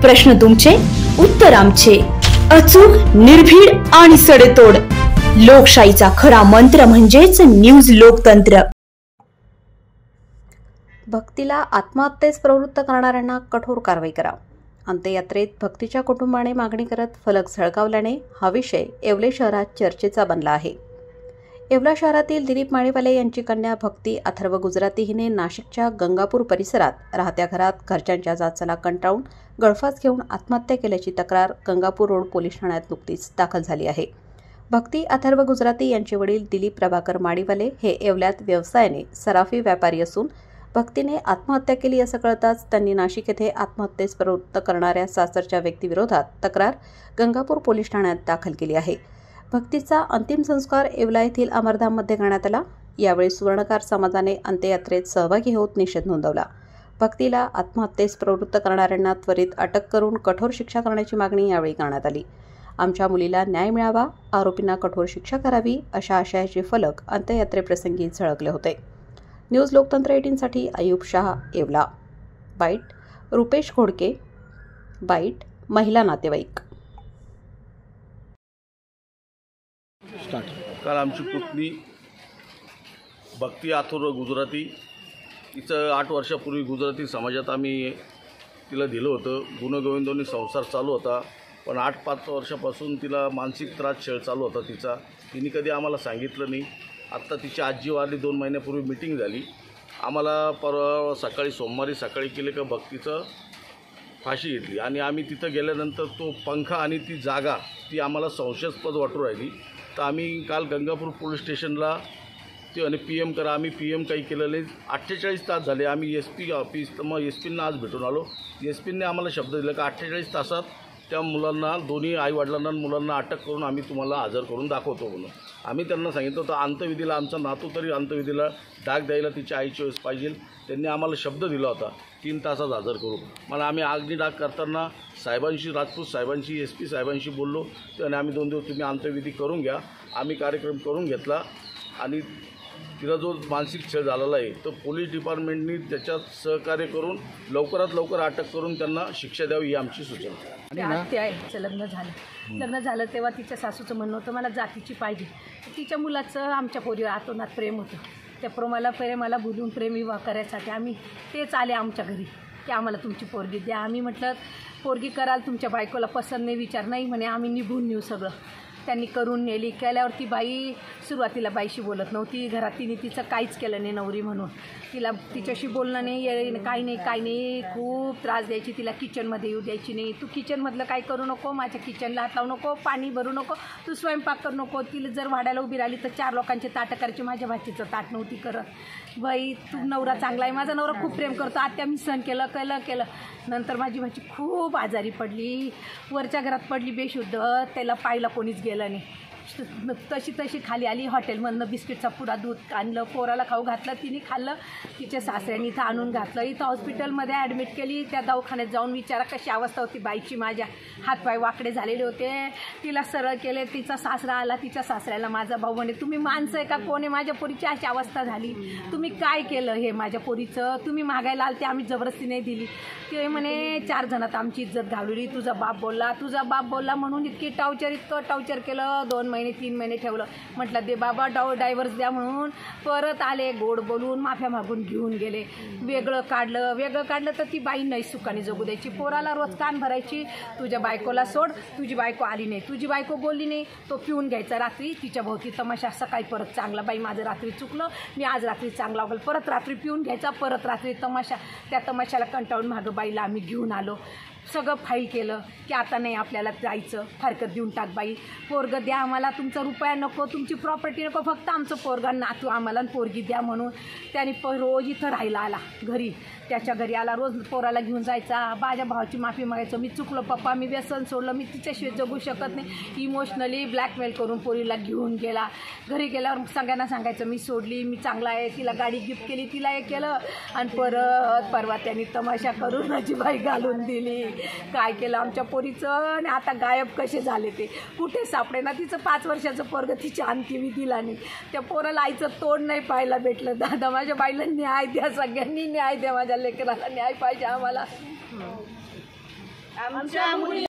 प्रश्न तुमचे, उत्तर आमचे. अचूक, निर्भीड आणि सडेतोड. लोकशाहीचा खरा मंत्र म्हणजेच न्यूज लोकतंत्र. भक्तीला आत्महत्येस प्रवृत्त करणाऱ्यांना कठोर कारवाई करा. अंत्ययात्रेत भक्तीच्या कुटुंबाने मागणी करत फलक झळकावल्याने हा विषय येवले शहरात चर्चेचा बनला आहे. येवला शहरातील दिलीप माळीवाले यांची कन्या भक्ती अथर्व गुजराती हिने नाशिकच्या गंगापूर परिसरात राहत्या घरात घरच्यांच्या जाचाला कंटाळून गळफास घेऊन आत्महत्या केल्याची तक्रार गंगापूर रोड पोलीस ठाण्यात नुकतीच दाखल झाली आहे. भक्ती अथर्व गुजराती यांचे वडील दिलीप प्रभाकर माळीवाले हे येवल्यात व्यवसायाने सराफी व्यापारी असून भक्तीने आत्महत्या केली असं कळताच त्यांनी नाशिक येथे आत्महत्येस प्रवृत्त करणाऱ्या सासरच्या व्यक्तीविरोधात तक्रार गंगापूर पोलीस ठाण्यात दाखल केली आहे. भक्तीचा अंतिम संस्कार येवला येथील अमरधाममध्ये करण्यात आला. यावेळी सुवर्णकार समाजाने अंत्ययात्रेत सहभागी होत निषेध नोंदवला. भक्तीला आत्महत्येस प्रवृत्त करणाऱ्यांना त्वरित अटक करून कठोर शिक्षा करण्याची मागणी यावेळी करण्यात आली. आमच्या मुलीला न्याय मिळावा, आरोपींना कठोर शिक्षा करावी अशा आशयाचे फलक अंत्ययात्रेप्रसंगी झळकले होते. न्यूज लोकतंत्र 18 साठी अयूब शाह, येवला. बाईट रुपेश घोडके. बाईट महिला नातेवाईक. काल आमची पुतणी भक्ती अथर्व गुजराती तिचं 8 वर्षापूर्वी गुजराती समाजात आम्ही तिला दिलं होतं. गुणगोविंदांनी संसार चालू होता, पण 8-5 वर्षापासून तिला मानसिक त्रास छळ चालू होता तिचा. तिने कधी आम्हाला सांगितलं नाही. आत्ता तिची आजी वारली 2 महिन्यापूर्वी मीटिंग झाली. आम्हाला परवा सकाळी सोमवारी सकाळी केले का भक्तीचं फाशी घेतली आणि आम्ही तिथं गेल्यानंतर तो पंखा आणि ती जागा ती आम्हाला संशयास्पद वाटू राहिली. तर आम्ही काल गंगापूर पोलीस स्टेशनला ते आणि PM करा. आम्ही PM काही केलं नाही. 48 तास झाले. आम्ही SP ऑफिस तर मग SPंना आज भेटून आलो. SPने आम्हाला शब्द दिला की 48 तासात त्या मुलांना, दोन्ही आईवडिलांना मुलांना अटक करून आम्ही तुम्हाला हजर करून दाखवतो म्हणून. आम्ही त्यांना सांगितलं होतं अंत्यविधीला आमचा नातू तरी अंत्यविधीला डाग द्यायला तिच्या आईची वेळेस पाहिजे. त्यांनी आम्हाला शब्द दिला होता 3 तासात हजर करू. मला आम्ही अग्निडाग करताना साहेबांशी, राजपूत साहेबांशी, SP साहेबांशी बोललो. त्याने आम्ही 2 दिवस तुम्ही अंत्यविधी करून घ्या. आम्ही कार्यक्रम करून घेतला आणि तिला जो मानसिक छळ झालेला आहे तो पोलीस डिपार्टमेंटनी त्याच्यात सहकार्य करून लवकरात लवकर अटक करून त्यांना शिक्षा द्यावी ही आमची सूचना. आत्या आहे, तिचं लग्न झालं तेव्हा तिच्या सासूचं म्हणणं होतं मला जातीची पाहिजे. तिच्या मुलाचं आमच्या पोरीवर आतोनात प्रेम होतं. त्या प्रेमाला बोलून प्रेम विवाह करायसाठी आम्ही तेच आले आमच्या घरी की आम्हाला तुमची पोरगी द्या. आम्ही म्हटलं पोरगी कराल, तुमच्या बायकोला पसंत नाही, विचार नाही म्हणे, आम्ही निभून नेऊ सगळं. त्यांनी करून नेली. केल्यावर ती बाई सुरुवातीला बाईशी बोलत नव्हती घरात. तिने तिचं काहीच केलं नाही नवरी म्हणून. तिच्याशी बोलणं नाही, काही नाही. खूप त्रास द्यायची. तिला किचनमध्ये येऊ द्यायची नाही. तू किचनमधलं काय करू नको, माझ्या किचनला हात लावू नको, पाणी भरू नको, तू स्वयंपाक करू नको. तिला जर वाढायला उभी राहिली तर 4 लोकांचे ताटं करायचे. माझ्या भाचीचं ताट नव्हती करत. बाई तू नवरा चांगला आहे, माझा नवरा खूप प्रेम करतो. आत्या मी सहन केलं. नंतर माझी भाची खूप आजारी पडली, वरच्या घरात पडली बेशुद्ध. त्याला पाहायला कोणीच गेलं नाही. तशी खाली आली. हॉटेलमधनं बिस्किटचा पुडा दूध आणलं, पोराला खाऊ घातलं. तिने खाल्लं. तिच्या सासऱ्याने इथं आणून घातलं. इथं हॉस्पिटलमध्ये ॲडमिट केली. त्या दवाखान्यात जाऊन विचारा कशी अवस्था होती बाईची. माझ्या हातपाय वाकडे झालेले होते. तिला सरळ केले. तिचा सासरा आला. तिच्या सासऱ्याला माझा भाऊ म्हणे तुम्ही माणसं आहे का, कोण आहे, माझ्या पोरीची अशी अवस्था झाली, तुम्ही काय केलं हे माझ्या पोरीचं, तुम्ही मागायला आल ते आम्ही जबरदस्ती नाही दिली. ते म्हणे 4 जणात आमची इज्जत घालवली. तुझा बाप बोलला म्हणून इतकं टार्चर केलं. 2 महिने 3 महिने ठेवलं. म्हटलं दे बाबा डायव्हर्स द्या म्हणून. परत आले, गोड बोलून माफ्या मागून घेऊन गेले. वेगळं काढलं तर ती बाई नाही सुखाने जगू द्यायची. पोराला रोज कान भरायची, तुझ्या बायकोला सोड, तुझी बायको आली नाही, तुझी बायको बोलली नाही. तो पिऊन घ्यायचा रात्री. तिच्या भोवती तमाशा. सकाळी परत चांगला, बाई माझं रात्री चुकलं, मी आज रात्री चांगला वागल. परत रात्री पिऊन घ्यायचा, परत रात्री तमाशा. त्या तमाशाला कंटाळून मागं बाईला आम्ही घेऊन आलो. सगळं फाईल केलं की आता नाही आपल्याला जायचं, हरकत देऊन टाक बाई, पोरगं द्या आम्हाला, तुमचा रुपया नको, तुमची प्रॉपर्टी नको, फक्त आमचं पोरगं नातू आम्हाला पोरगी द्या म्हणून. त्याने रोज इथं राहायला आला घरी. त्याच्या घरी आला, रोज पोराला घेऊन जायचा. माझ्या भावाची माफी मागायचं, मी चुकलो पप्पा, मी व्यसन सोडलं, मी तिच्याशिवाय जगू शकत नाही. इमोशनली ब्लॅकमेल करून पोरीला घेऊन गेला. घरी गेल्यावर सगळ्यांना सांगायचं मी सोडली, मी चांगला आहे, तिला गाडी गिफ्ट केली, तिला हे केलं. आणि परवा त्यांनी तमाशा करून माझी बाई घालून दिली. काय केलं आमच्या पोरीचं. आणि आता गायब कसे झाले ते कुठे सापडे ना. तिचं 5 वर्षाचं पोरगं तिच्या अंत्यविधीला नाही. त्या पोराला आईचं तोंड नाही पाहायला भेटलं. दादा माझ्या बाईला न्याय द्या, सगळ्यांनी न्याय द्या, माझ्या लेकराला न्याय पाहिजे आम्हाला. आमच्या मुली